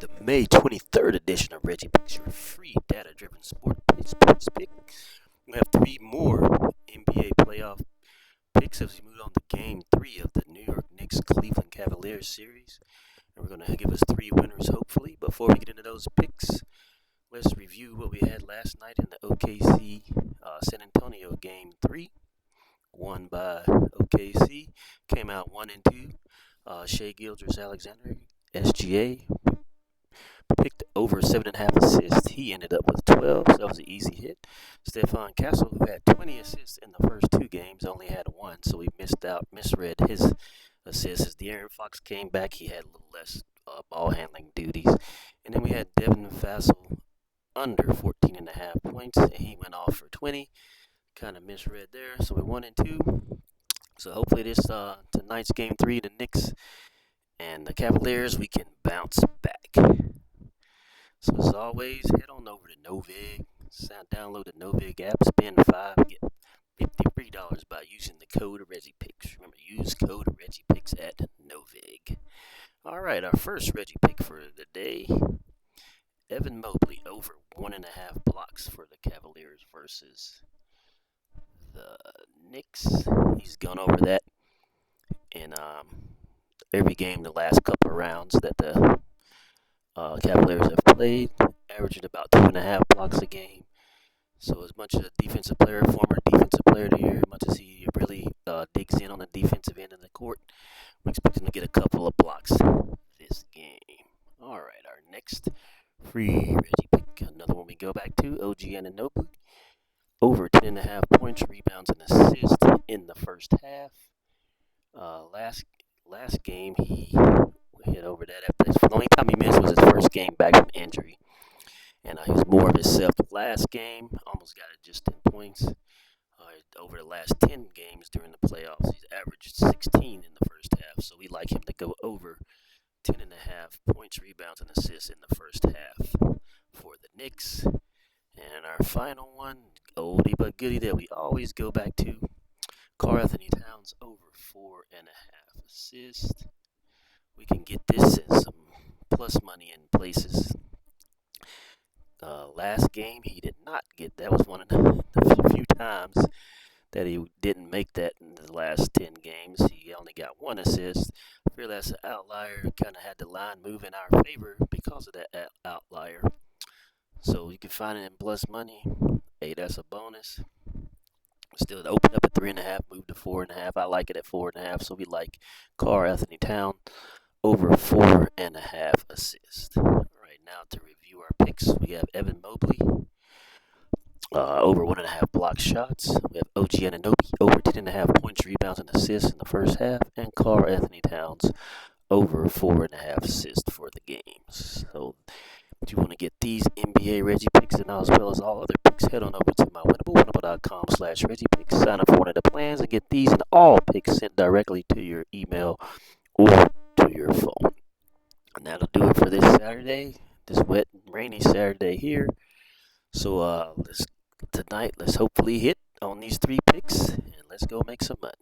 the May 23rd edition of Reggie Picks, your free data-driven sports pick. We have three more NBA playoff picks as we move on to Game 3 of the New York Knicks-Cleveland Cavaliers series. And we're going to give us three winners, hopefully. Before we get into those picks, let's review what we had last night in the OKC San Antonio Game 3. Won by OKC, came out 1-2. Shai Gilgeous-Alexander, SGA, picked over 7.5 assists. He ended up with 12, so that was an easy hit. Stephon Castle, who had 20 assists in the first two games, only had one, so he misread his assists. As De'Aaron Fox came back, he had a little less ball handling duties. And then we had Devin Vassell under 14.5 points, and he went off for 20. Kind of misread there, so we 1-2. So hopefully this tonight's Game 3, the Knicks and the Cavaliers, we can bounce back. So as always, head on over to NOVIG, download the NOVIG app, spend $5, get $53 by using the code REGGIEPICKS. Remember, use code REGGIEPICKS at NOVIG. All right, our first Reggie pick for the day, Evan Mobley over 1.5 blocks for the Cavaliers versus the Knicks. He's gone over that in every game the last couple of rounds that the Cavaliers have played, averaging about 2.5 blocks a game. So as much as a defensive player, former defensive player of the year, as much as he really digs in on the defensive end of the court, we expect him to get a couple of blocks this game. All right, our next free Reggie pick, another one we go back to, OG Anunoby. Over 10.5 points, rebounds, and assists in the first half. Last game, he hit over that. The only time he missed was his first game back from injury. And he was more of himself. Last game, almost got it just 10 points. Over the last 10 games during the playoffs, he's averaged 16 in the first half. So we like him to go over 10.5 points, rebounds, and assists in the first half for the Knicks. And our final one, oldie but goodie that we always go back to, Karl-Anthony Towns over 4.5 assists. We can get this in some plus money in places. Last game he did not get. That was one of the few times that he didn't make that in the last 10 games. He only got one assist. I feel that's an outlier. Kind of had the line move in our favor because of that outlier. So you can find it in plus money. Hey, that's a bonus. Still, it opened up at 3.5, moved to 4.5. I like it at 4.5. So we like Karl-Anthony Towns over 4.5 assists. All right, now to review our picks, we have Evan Mobley over 1.5 block shots. We have OG Anunoby over 10.5 points, rebounds, and assists in the first half, and Karl-Anthony Towns over 4.5 assists for the games. So if you want to get these NBA Reggie picks and as well as all other picks, head on over to mywinnable.com/ReggiePicks. Sign up for one of the plans and get these and all picks sent directly to your email or to your phone. And that'll do it for this Saturday, this wet and rainy Saturday here. So let's hopefully hit on these three picks and let's go make some money.